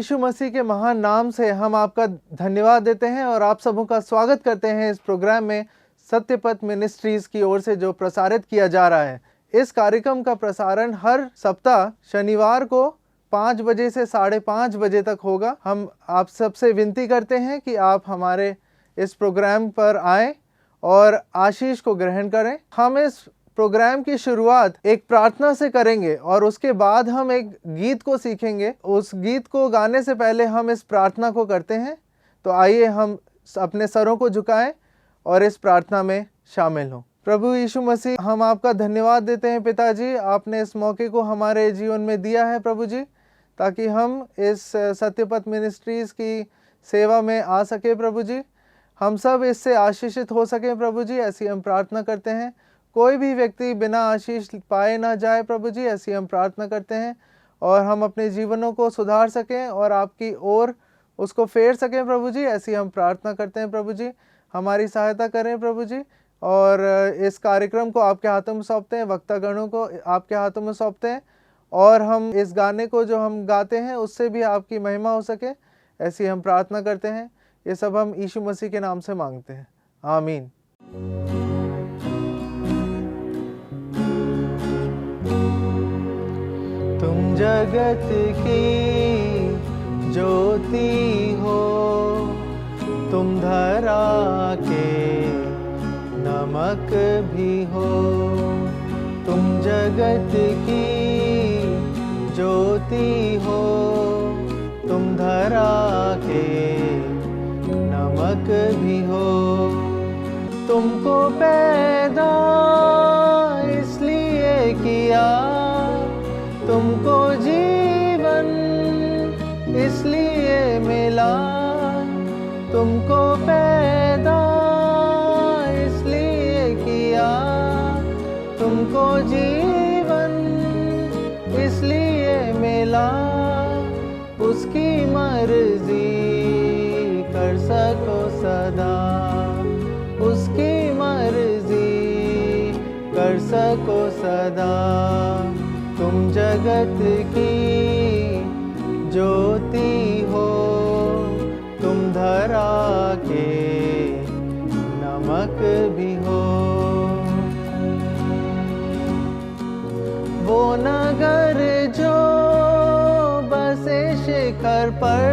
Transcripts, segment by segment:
यीशु मसीह के महान नाम से हम आपका धन्यवाद देते हैं और आप सबों का स्वागत करते हैं इस प्रोग्राम में सत्यपथ मिनिस्ट्रीज की ओर से जो प्रसारित किया जा रहा है। इस कार्यक्रम का प्रसारण हर सप्ताह शनिवार को 5 बजे से 5:30 बजे तक होगा। हम आप सबसे विनती करते हैं कि आप हमारे इस प्रोग्राम पर आएं और आशीष को ग्रहण करें। हम इस प्रोग्राम की शुरुआत एक प्रार्थना से करेंगे और उसके बाद हम एक गीत को सीखेंगे। उस गीत को गाने से पहले हम इस प्रार्थना को करते हैं। तो आइए हम अपने सरों को झुकाएं और इस प्रार्थना में शामिल हों। प्रभु यीशु मसीह, हम आपका धन्यवाद देते हैं पिताजी, आपने इस मौके को हमारे जीवन में दिया है प्रभु जी, ताकि हम इस सत्यपथ मिनिस्ट्रीज की सेवा में आ सके प्रभु जी। हम सब इससे आशीषित हो सके प्रभु जी, ऐसी हम प्रार्थना करते हैं। कोई भी व्यक्ति बिना आशीष पाए ना जाए प्रभु जी, ऐसी हम प्रार्थना करते हैं। और हम अपने जीवनों को सुधार सकें और आपकी ओर उसको फेर सकें प्रभु जी, ऐसी हम प्रार्थना करते हैं प्रभु जी। हमारी सहायता करें प्रभु जी। और इस कार्यक्रम को आपके हाथों में सौंपते हैं, वक्तागणों को आपके हाथों में सौंपते हैं। और हम इस गाने को जो हम गाते हैं उससे भी आपकी महिमा हो सके, ऐसी हम प्रार्थना करते हैं। ये सब हम यीशु मसीह के नाम से मांगते हैं, आमीन। तुम जगत की ज्योति हो, तुम धरा के नमक भी हो। तुम जगत की ज्योति हो, तुम धरा के नमक भी हो। तुमको पैदा इसलिए किया, तुमको जीवन इसलिए मिला। तुमको पैदा इसलिए किया, तुमको जीवन इसलिए मिला। उसकी मर्जी कर सको सदा, उसकी मर्जी कर सको सदा। तुम जगत की ज्योति हो, तुम धरा के नमक भी हो। वो नगर जो बसे शिखर पर,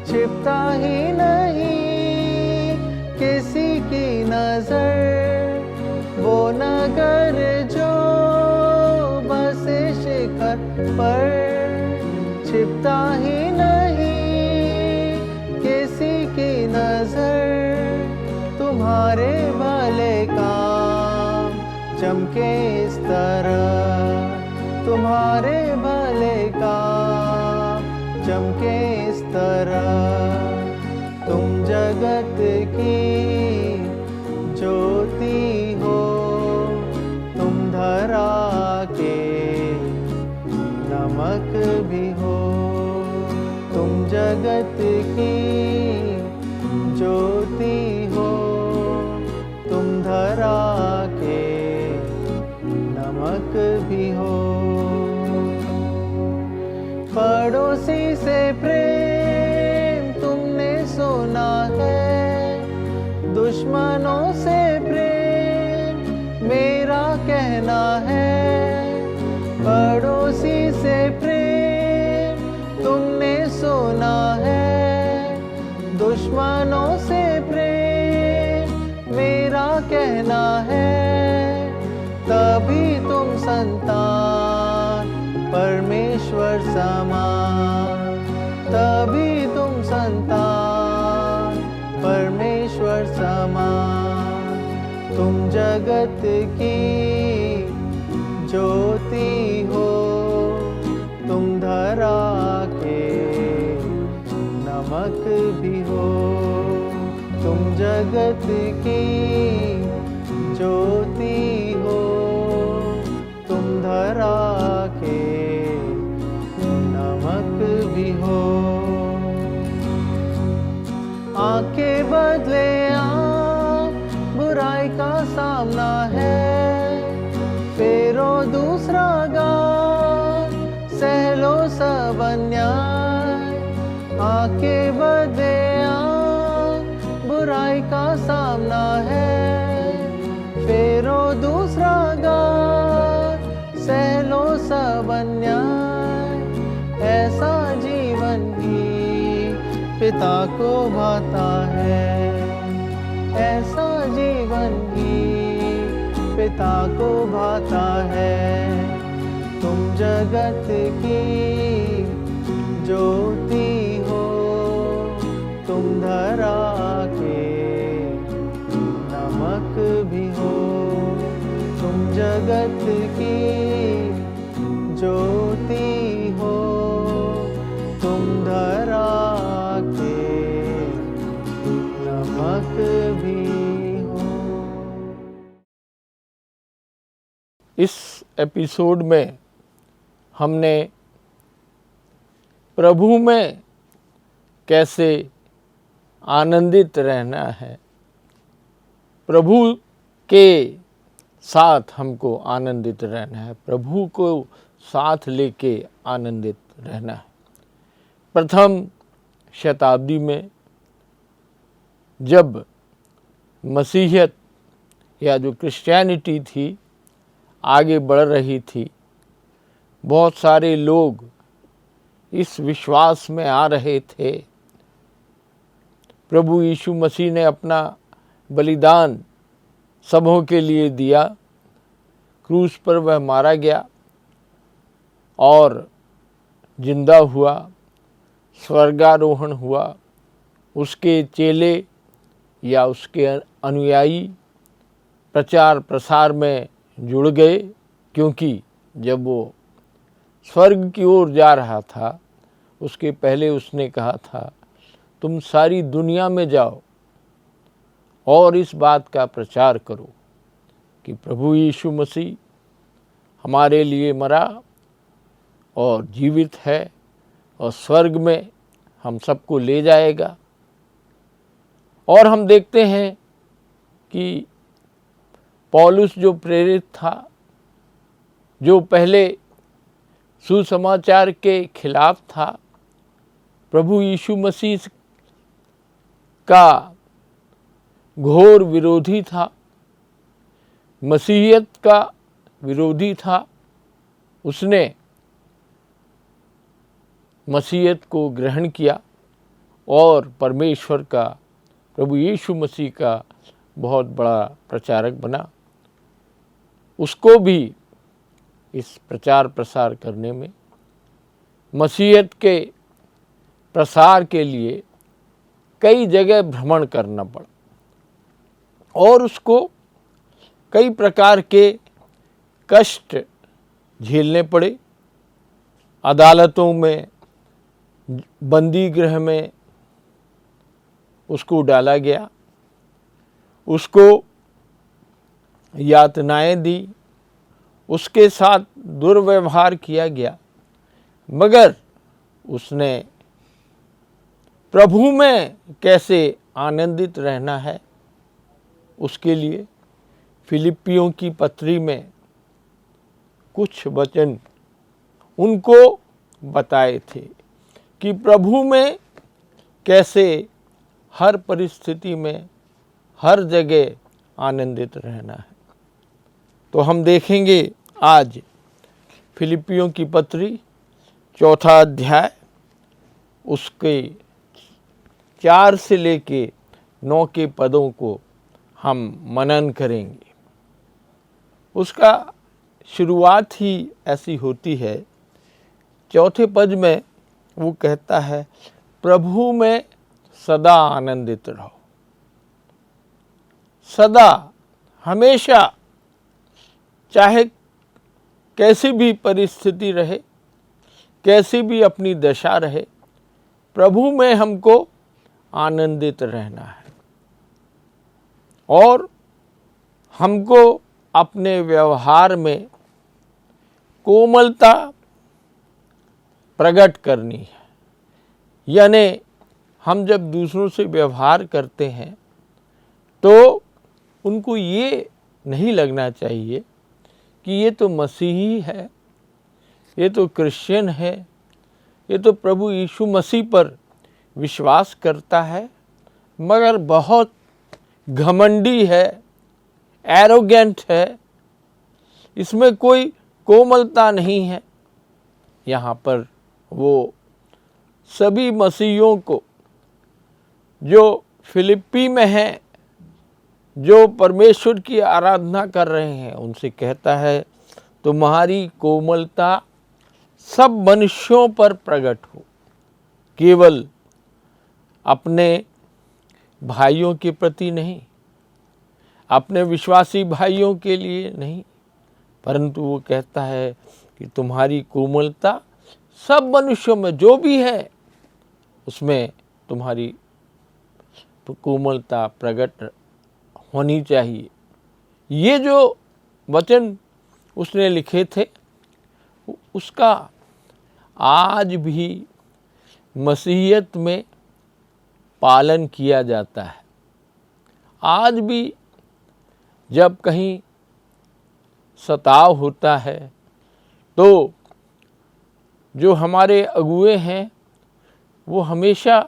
छिपता ही नहीं किसी की नजर। वो नगर जो बसे शिखर पर, छिपता ही नहीं किसी की नजर। तुम्हारे भले काम चमके इस तरह, तुम्हारे भले काम चमके इस तरह। तुम जगत की ज्योति हो, तुम धरा के नमक भी हो। तुम जगत की ज्योति हो, तुम धरा के नमक भी हो। पड़ोसी से प्रेम तुमने सुना है, दुश्मनों से प्रेम मेरा कहना है। पड़ोसी से प्रेम तुमने सुना है, दुश्मनों से प्रेम मेरा कहना है। तभी तुम संतान परमेश्वर समान, तभी तुम संतान परमेश्वर समान। तुम जगत की ज्योति हो, तुम धरा के नमक भी हो। तुम जगत की ज्योति हो, तुम धरा के नमक भी हो। आंखें बदले आँख बुराई का सामना है, फेरो दूसरा गाल, सह लो सब अन्याय। के बदले बुराई का सामना है, फेरो दूसरा गात, सह लो सब अन्याय, ऐसा जीवन ही पिता को भाता है, ऐसा जीवन ही पिता को भाता है। तुम जगत की ज्योति हो, तुम धरा के नमक भी हो, तुम जगत की ज्योति हो, तुम धरा के नमक भी हो। इस एपिसोड में हमने प्रभु में कैसे आनंदित रहना है, प्रभु के साथ हमको आनंदित रहना है, प्रभु को साथ लेके आनंदित रहना है। प्रथम शताब्दी में जब मसीहियत या जो क्रिश्चियनिटी थी आगे बढ़ रही थी, बहुत सारे लोग इस विश्वास में आ रहे थे, प्रभु यीशु मसीह ने अपना बलिदान सबों के लिए दिया, क्रूस पर वह मारा गया और जिंदा हुआ, स्वर्गारोहण हुआ। उसके चेले या उसके अनुयायी प्रचार प्रसार में जुड़ गए, क्योंकि जब वो स्वर्ग की ओर जा रहा था उसके पहले उसने कहा था, तुम सारी दुनिया में जाओ और इस बात का प्रचार करो कि प्रभु यीशु मसीह हमारे लिए मरा और जीवित है और स्वर्ग में हम सबको ले जाएगा। और हम देखते हैं कि पौलुस जो प्रेरित था, जो पहले सुसमाचार के खिलाफ था, प्रभु यीशु मसीह का घोर विरोधी था, मसीहियत का विरोधी था, उसने मसीहियत को ग्रहण किया और परमेश्वर का, प्रभु यीशु मसीह का बहुत बड़ा प्रचारक बना। उसको भी इस प्रचार प्रसार करने में, मसीहियत के प्रसार के लिए कई जगह भ्रमण करना पड़ा और उसको कई प्रकार के कष्ट झेलने पड़े। अदालतों में, बंदी गृह में उसको डाला गया, उसको यातनाएं दी, उसके साथ दुर्व्यवहार किया गया, मगर उसने प्रभु में कैसे आनंदित रहना है उसके लिए फिलिपियों की पत्री में कुछ वचन उनको बताए थे कि प्रभु में कैसे हर परिस्थिति में, हर जगह आनंदित रहना है। तो हम देखेंगे आज फिलिपियों की पत्री 4 अध्याय उसके 4 से लेके 9 के पदों को हम मनन करेंगे। उसका शुरुआत ही ऐसी होती है, 4 पद में वो कहता है, प्रभु में सदा आनंदित रहो। सदा, हमेशा, चाहे कैसी भी परिस्थिति रहे, कैसी भी अपनी दशा रहे, प्रभु में हमको आनंदित रहना है और हमको अपने व्यवहार में कोमलता प्रकट करनी है। यानी हम जब दूसरों से व्यवहार करते हैं तो उनको ये नहीं लगना चाहिए कि ये तो मसीही है, ये तो क्रिश्चियन है, ये तो प्रभु यीशु मसीह पर विश्वास करता है मगर बहुत घमंडी है, एरोगेंट है, इसमें कोई कोमलता नहीं है। यहाँ पर वो सभी मसीहियों को जो फिलिप्पी में हैं, जो परमेश्वर की आराधना कर रहे हैं, उनसे कहता है तुम्हारी कोमलता सब मनुष्यों पर प्रकट हो, केवल अपने भाइयों के प्रति नहीं, अपने विश्वासी भाइयों के लिए नहीं, परंतु वो कहता है कि तुम्हारी कोमलता सब मनुष्यों में जो भी है उसमें तुम्हारी कोमलता प्रकट होनी चाहिए। ये जो वचन उसने लिखे थे उसका आज भी मसीहियत में पालन किया जाता है। आज भी जब कहीं सताव होता है तो जो हमारे अगुए हैं वो हमेशा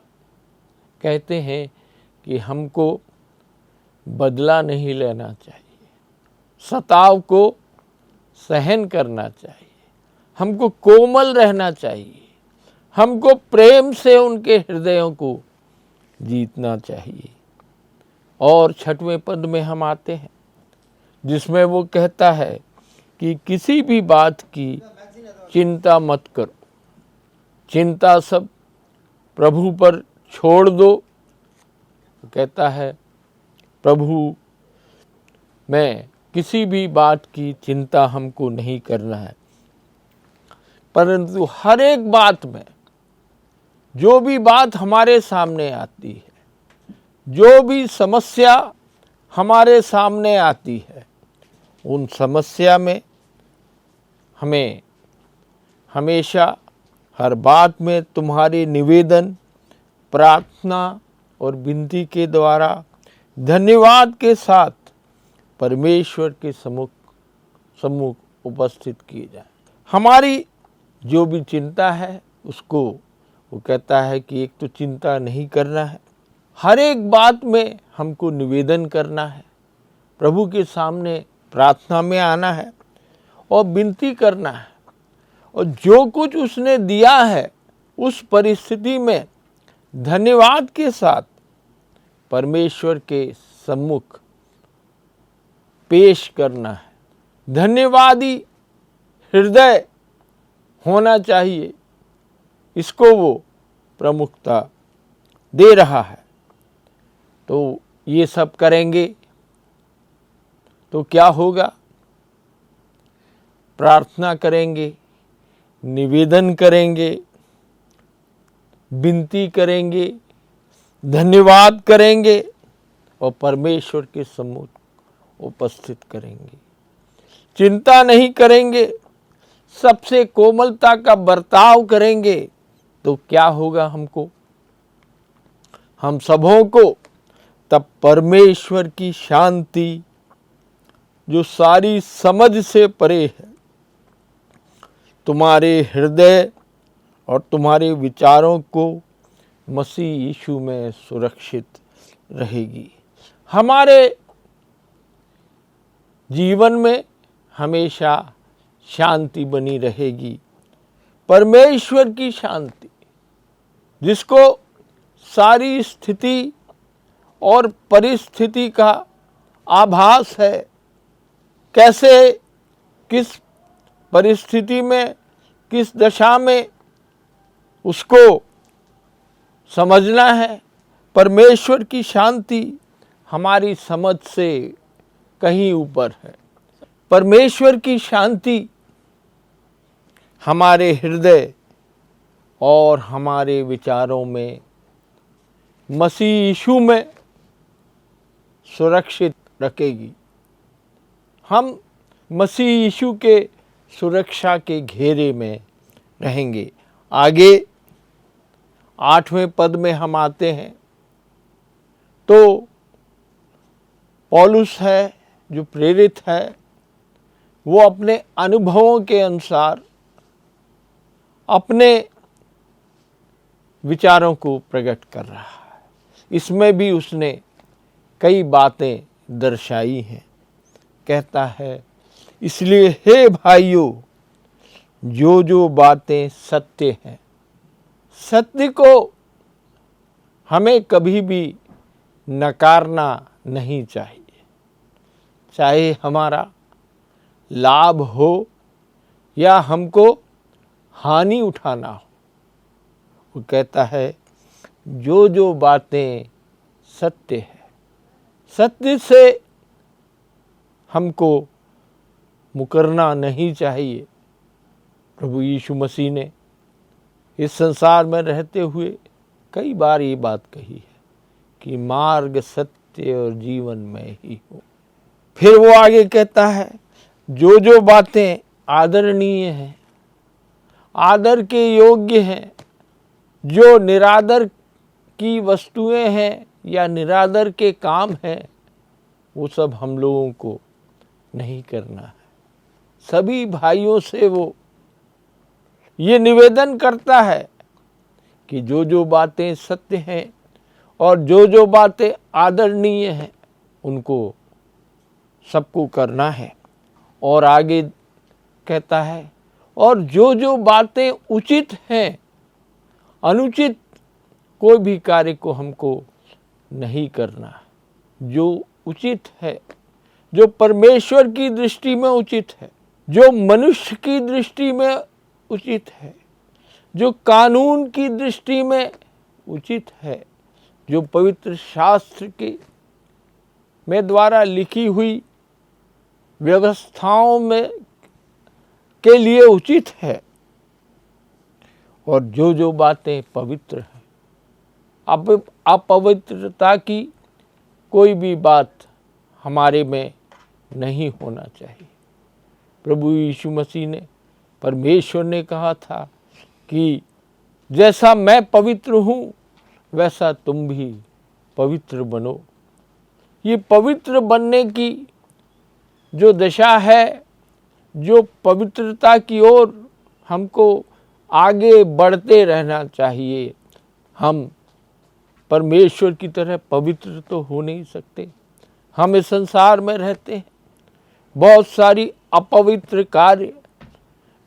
कहते हैं कि हमको बदला नहीं लेना चाहिए, सताव को सहन करना चाहिए, हमको कोमल रहना चाहिए, हमको प्रेम से उनके हृदयों को जीतना चाहिए। और 6वें पद में हम आते हैं जिसमें वो कहता है कि किसी भी बात की चिंता मत करो, चिंता सब प्रभु पर छोड़ दो। कहता है प्रभु में किसी भी बात की चिंता हमको नहीं करना है, परंतु हर एक बात में जो भी बात हमारे सामने आती है, जो भी समस्या हमारे सामने आती है, उन समस्या में हमें हमेशा हर बात में तुम्हारे निवेदन, प्रार्थना और विनती के द्वारा धन्यवाद के साथ परमेश्वर के सम्मुख उपस्थित किए जाए। हमारी जो भी चिंता है उसको वो कहता है कि एक तो चिंता नहीं करना है, हर एक बात में हमको निवेदन करना है, प्रभु के सामने प्रार्थना में आना है और विनती करना है, और जो कुछ उसने दिया है उस परिस्थिति में धन्यवाद के साथ परमेश्वर के सम्मुख पेश करना है। धन्यवादी हृदय होना चाहिए, इसको वो प्रमुखता दे रहा है। तो ये सब करेंगे तो क्या होगा? प्रार्थना करेंगे, निवेदन करेंगे, विनती करेंगे, धन्यवाद करेंगे और परमेश्वर के सम्मुख उपस्थित करेंगे। चिंता नहीं करेंगे, सबसे कोमलता का बर्ताव करेंगे तो क्या होगा? हम सबों को तब परमेश्वर की शांति जो सारी समझ से परे है तुम्हारे हृदय और तुम्हारे विचारों को मसीह यीशु में सुरक्षित रहेगी। हमारे जीवन में हमेशा शांति बनी रहेगी। परमेश्वर की शांति जिसको सारी स्थिति और परिस्थिति का आभास है, कैसे किस परिस्थिति में किस दशा में उसको समझना है। परमेश्वर की शांति हमारी समझ से कहीं ऊपर है। परमेश्वर की शांति हमारे हृदय और हमारे विचारों में मसीह यीशु में सुरक्षित रखेगी। हम मसीह यीशु के सुरक्षा के घेरे में रहेंगे। आगे 8वें पद में हम आते हैं तो पौलुस है जो प्रेरित है, वो अपने अनुभवों के अनुसार, अपने विचारों को प्रकट कर रहा है। इसमें भी उसने कई बातें दर्शाई हैं। कहता है, इसलिए हे भाइयों, जो जो बातें सत्य हैं, सत्य को हमें कभी भी नकारना नहीं चाहिए, चाहे हमारा लाभ हो या हमको हानि उठाना हो। वो कहता है, जो जो बातें सत्य है, सत्य से हमको मुकरना नहीं चाहिए। प्रभु यीशु मसीह ने इस संसार में रहते हुए कई बार ये बात कही है कि मार्ग सत्य और जीवन में ही हो। फिर वो आगे कहता है, जो जो बातें आदरणीय हैं, आदर के योग्य हैं, जो निरादर की वस्तुएं हैं या निरादर के काम हैं, वो सब हम लोगों को नहीं करना है। सभी भाइयों से वो ये निवेदन करता है कि जो जो बातें सत्य हैं और जो जो बातें आदरणीय हैं, उनको सबको करना है। और आगे कहता है, और जो जो बातें उचित हैं, अनुचित कोई भी कार्य को हमको नहीं करना। जो उचित है, जो परमेश्वर की दृष्टि में उचित है, जो मनुष्य की दृष्टि में उचित है, जो कानून की दृष्टि में उचित है, जो पवित्र शास्त्र में द्वारा लिखी हुई व्यवस्थाओं में के लिए उचित है, और जो जो बातें पवित्र हैं। अब अपवित्रता की कोई भी बात हमारे में नहीं होना चाहिए। प्रभु यीशु मसीह ने, परमेश्वर ने कहा था कि जैसा मैं पवित्र हूँ वैसा तुम भी पवित्र बनो। ये पवित्र बनने की जो दशा है, जो पवित्रता की ओर हमको आगे बढ़ते रहना चाहिए। हम परमेश्वर की तरह पवित्र तो हो नहीं सकते। हम इस संसार में रहते हैं, बहुत सारी अपवित्र कार्य,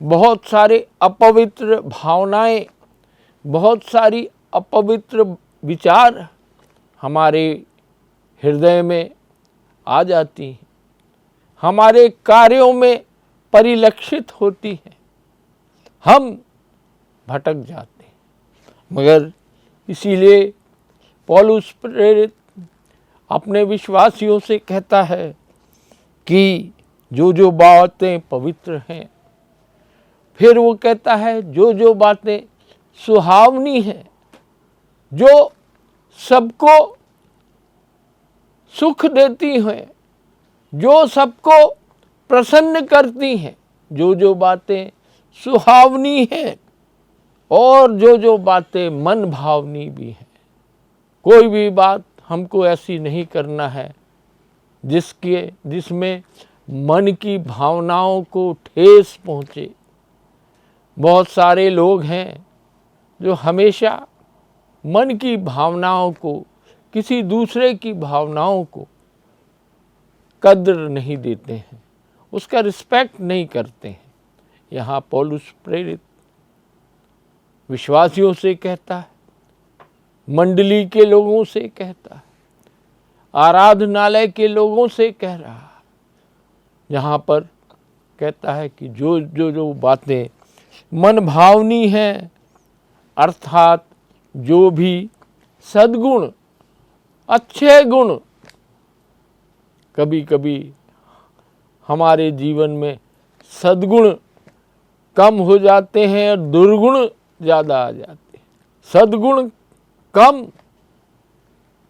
बहुत सारे अपवित्र भावनाएं, बहुत सारी अपवित्र विचार हमारे हृदय में आ जाती हैं, हमारे कार्यों में परिलक्षित होती हैं, हम भटक जाते हैं। मगर इसीलिए पौलुस प्रेरित अपने विश्वासियों से कहता है कि जो जो बातें पवित्र हैं, फिर वो कहता है जो जो बातें सुहावनी हैं, जो सबको सुख देती हैं, जो सबको प्रसन्न करती हैं, जो जो बातें सुहावनी हैं और जो जो बातें मन भावनी भी हैं। कोई भी बात हमको ऐसी नहीं करना है जिसमें मन की भावनाओं को ठेस पहुँचे। बहुत सारे लोग हैं जो हमेशा मन की भावनाओं को, किसी दूसरे की भावनाओं को कद्र नहीं देते हैं, उसका रिस्पेक्ट नहीं करते हैं। यहाँ पौलुस प्रेरित विश्वासियों से कहता है, मंडली के लोगों से कहता है, आराधनालय के लोगों से कह रहा है। यहाँ पर कहता है कि जो बातें मन भावनी हैं, अर्थात जो भी सद्गुण, अच्छे गुण, कभी कभी हमारे जीवन में सद्गुण कम हो जाते हैं और दुर्गुण ज़्यादा आ जाते हैं। सद्गुण कम,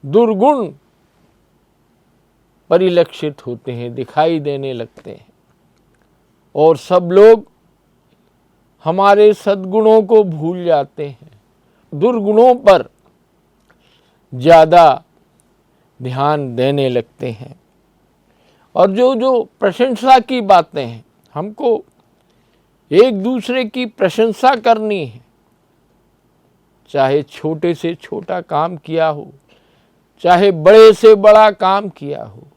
दुर्गुण परिलक्षित होते हैं, दिखाई देने लगते हैं, और सब लोग हमारे सद्गुणों को भूल जाते हैं, दुर्गुणों पर ज़्यादा ध्यान देने लगते हैं। और जो प्रशंसा की बातें हैं, हमको एक दूसरे की प्रशंसा करनी है, चाहे छोटे से छोटा काम किया हो, चाहे बड़े से बड़ा काम किया हो,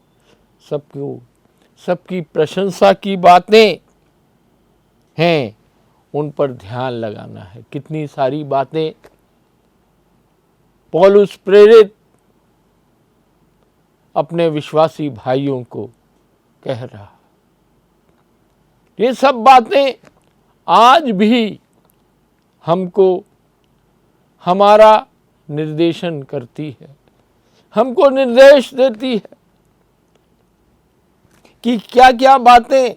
सबकी प्रशंसा की बातें हैं, उन पर ध्यान लगाना है। कितनी सारी बातें पौलुस प्रेरित अपने विश्वासी भाइयों को कह रहा। ये सब बातें आज भी हमको हमारा निर्देशन करती है, हमको निर्देश देती है कि क्या क्या बातें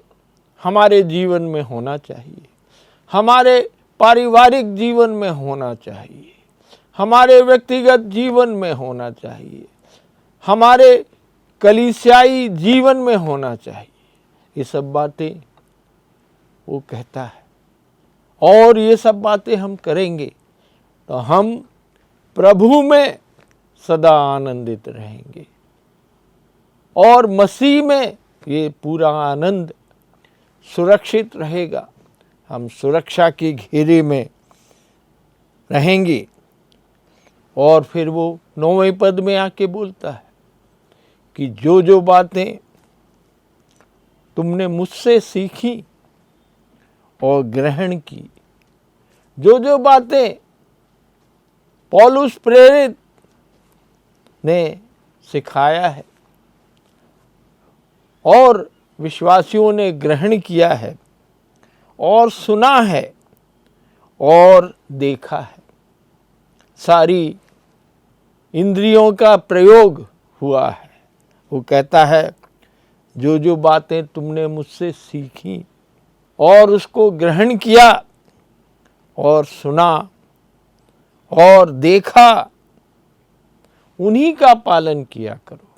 हमारे जीवन में होना चाहिए, हमारे पारिवारिक जीवन में होना चाहिए, हमारे व्यक्तिगत जीवन में होना चाहिए, हमारे कलीसियाई जीवन में होना चाहिए। ये सब बातें वो कहता है, और ये सब बातें हम करेंगे तो हम प्रभु में सदा आनंदित रहेंगे, और मसीह में ये पूरा आनंद सुरक्षित रहेगा। हम सुरक्षा के घेरे में रहेंगे। और फिर वो 9वें पद में आके बोलता है कि जो जो बातें तुमने मुझसे सीखी और ग्रहण की, जो जो बातें पौलुस प्रेरित ने सिखाया है और विश्वासियों ने ग्रहण किया है और सुना है और देखा है, सारी इंद्रियों का प्रयोग हुआ है। वो कहता है जो जो बातें तुमने मुझसे सीखी और उसको ग्रहण किया और सुना और देखा, उन्हीं का पालन किया करो।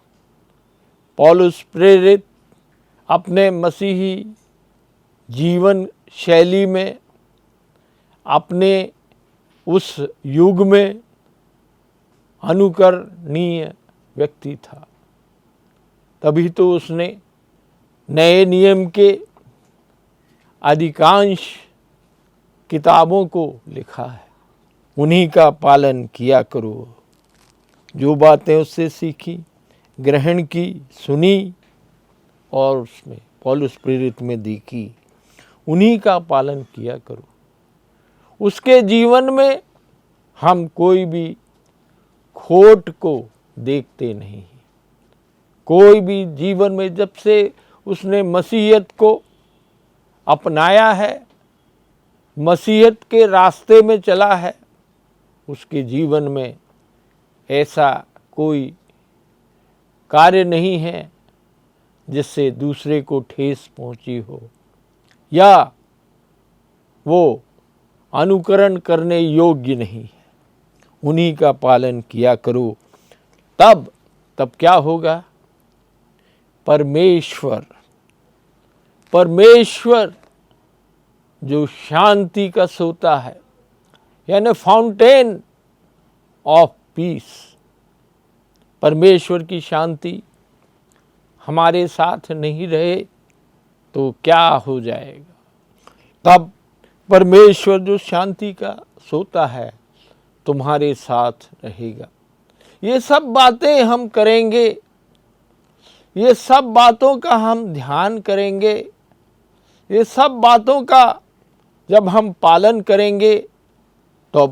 पौलुस प्रेरित अपने मसीही जीवन शैली में, अपने उस युग में अनुकरणीय व्यक्ति था, तभी तो उसने नए नियम के अधिकांश किताबों को लिखा है। उन्हीं का पालन किया करो। जो बातें उससे सीखी, ग्रहण की, सुनी और उसमें पौलुस प्रेरित में देखी, उन्हीं का पालन किया करो। उसके जीवन में हम कोई भी खोट को देखते नहीं। कोई भी जीवन में जब से उसने मसीहत को अपनाया है, मसीहत के रास्ते में चला है, उसके जीवन में ऐसा कोई कार्य नहीं है जिससे दूसरे को ठेस पहुंची हो या वो अनुकरण करने योग्य नहीं है। उन्हीं का पालन किया करो। तब क्या होगा? परमेश्वर जो शांति का सोता है, यानी फाउंटेन ऑफ पीस, परमेश्वर की शांति हमारे साथ नहीं रहे तो क्या हो जाएगा? तब परमेश्वर जो शांति का सोता है तुम्हारे साथ रहेगा। ये सब बातें हम करेंगे, ये सब बातों का हम ध्यान करेंगे, ये सब बातों का जब हम पालन करेंगे तो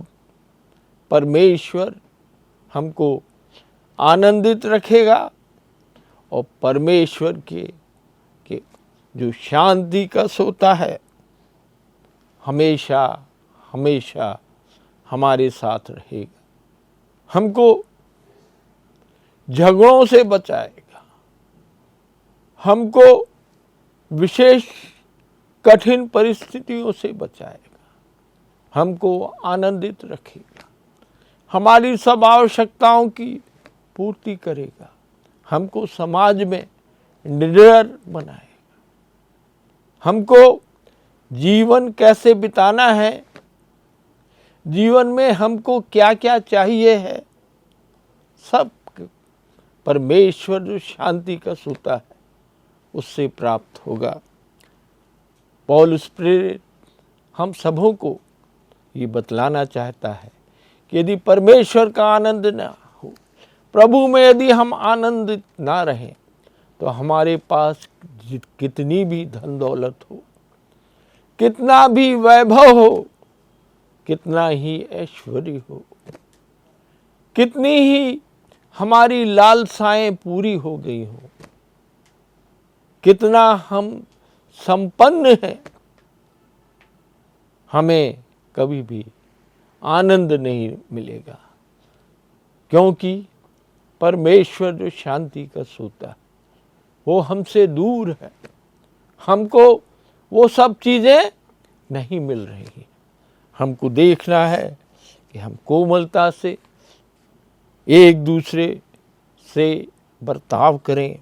परमेश्वर हमको आनंदित रखेगा और परमेश्वर के जो शांति का सोता है हमेशा हमेशा हमारे साथ रहेगा। हमको झगड़ों से बचाएगा, हमको विशेष कठिन परिस्थितियों से बचाएगा, हमको आनंदित रखेगा, हमारी सब आवश्यकताओं की पूर्ति करेगा, हमको समाज में निडर बनाएगा, हमको जीवन कैसे बिताना है, जीवन में हमको क्या क्या चाहिए है, सब परमेश्वर जो शांति का सोता है उससे प्राप्त होगा। पौलुस प्रेरित हम सबों को ये बतलाना चाहता है कि यदि परमेश्वर का आनंद ना हो, प्रभु में यदि हम आनंदित ना रहें, तो हमारे पास कितनी भी धन दौलत हो, कितना भी वैभव हो, कितना ही ऐश्वर्य हो, कितनी ही हमारी लालसाएं पूरी हो गई हो, कितना हम संपन्न हैं, हमें कभी भी आनंद नहीं मिलेगा, क्योंकि परमेश्वर जो शांति का सोता है वो हमसे दूर है। हमको वो सब चीज़ें नहीं मिल रही। हमको देखना है कि हम कोमलता से एक दूसरे से बर्ताव करें,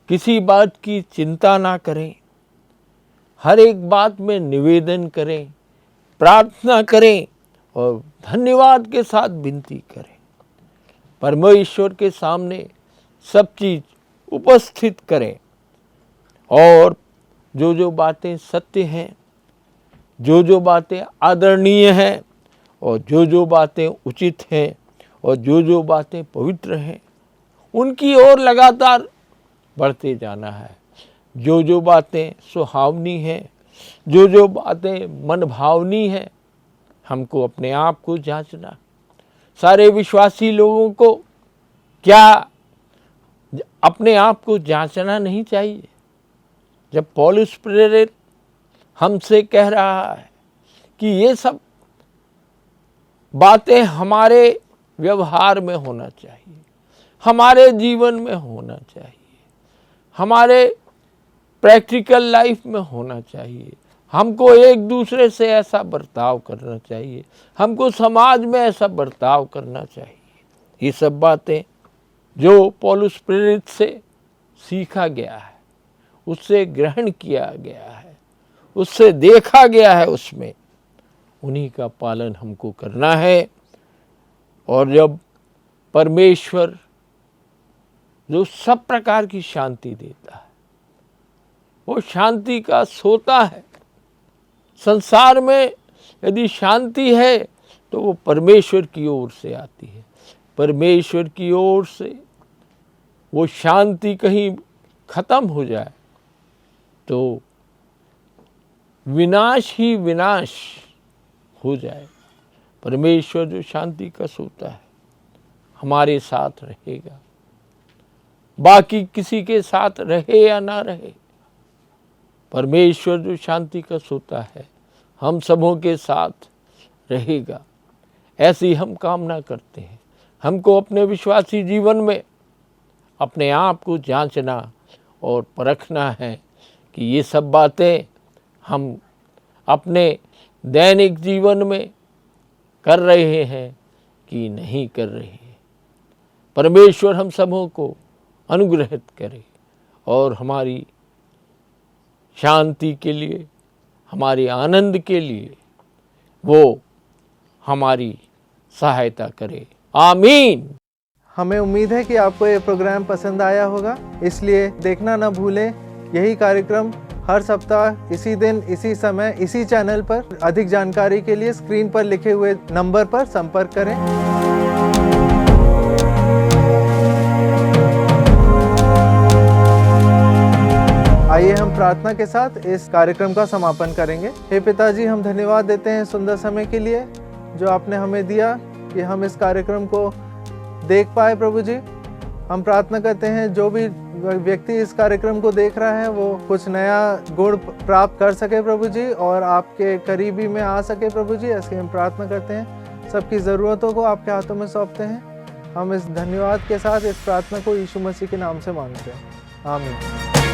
किसी बात की चिंता ना करें, हर एक बात में निवेदन करें, प्रार्थना करें और धन्यवाद के साथ विनती करें। परमेश्वर के सामने सब चीज़ उपस्थित करें और जो बातें सत्य हैं, जो बातें आदरणीय हैं और जो बातें उचित हैं और जो बातें पवित्र हैं, उनकी ओर लगातार बढ़ते जाना है। जो बातें सुहावनी हैं, जो बातें मनभावनी हैं, हमको अपने आप को जांचना। सारे विश्वासी लोगों को क्या अपने आप को जांचना नहीं चाहिए? जब पौलुस प्रेरित हमसे कह रहा है कि ये सब बातें हमारे व्यवहार में होना चाहिए, हमारे जीवन में होना चाहिए, हमारे प्रैक्टिकल लाइफ में होना चाहिए, हमको एक दूसरे से ऐसा बर्ताव करना चाहिए, हमको समाज में ऐसा बर्ताव करना चाहिए। ये सब बातें जो पौलुस प्रेरित से सीखा गया है, उससे ग्रहण किया गया है, उससे देखा गया है, उसमें उन्हीं का पालन हमको करना है। और जब परमेश्वर जो सब प्रकार की शांति देता है, वो शांति का सोता है। संसार में यदि शांति है तो वो परमेश्वर की ओर से आती है। परमेश्वर की ओर से वो शांति कहीं खत्म हो जाए तो विनाश ही विनाश हो जाए। परमेश्वर जो शांति का सोता है हमारे साथ रहेगा, बाकी किसी के साथ रहे या ना रहे, परमेश्वर जो शांति का सोता है हम सबों के साथ रहेगा। ऐसी हम कामना करते हैं। हमको अपने विश्वासी जीवन में अपने आप को जांचना और परखना है कि ये सब बातें हम अपने दैनिक जीवन में कर रहे हैं कि नहीं कर रहे हैं। परमेश्वर हम सबों को अनुग्रहित करे और हमारी शांति के लिए, हमारे आनंद के लिए वो हमारी सहायता करे। आमीन। हमें उम्मीद है कि आपको ये प्रोग्राम पसंद आया होगा, इसलिए देखना ना भूलें। यही कार्यक्रम हर सप्ताह इसी दिन, इसी समय, इसी चैनल पर। अधिक जानकारी के लिए स्क्रीन पर लिखे हुए नंबर पर संपर्क करें। आइए हम प्रार्थना के साथ इस कार्यक्रम का समापन करेंगे। हे पिताजी, हम धन्यवाद देते हैं सुंदर समय के लिए जो आपने हमें दिया कि हम इस कार्यक्रम को देख पाए। प्रभु जी, हम प्रार्थना करते हैं जो भी व्यक्ति इस कार्यक्रम को देख रहा है वो कुछ नया गुण प्राप्त कर सके प्रभु जी, और आपके करीबी में आ सके प्रभु जी। ऐसे हम प्रार्थना करते हैं। सबकी ज़रूरतों को आपके हाथों में सौंपते हैं। हम इस धन्यवाद के साथ इस प्रार्थना को यीशु मसीह के नाम से मांगते हैं। आमीन।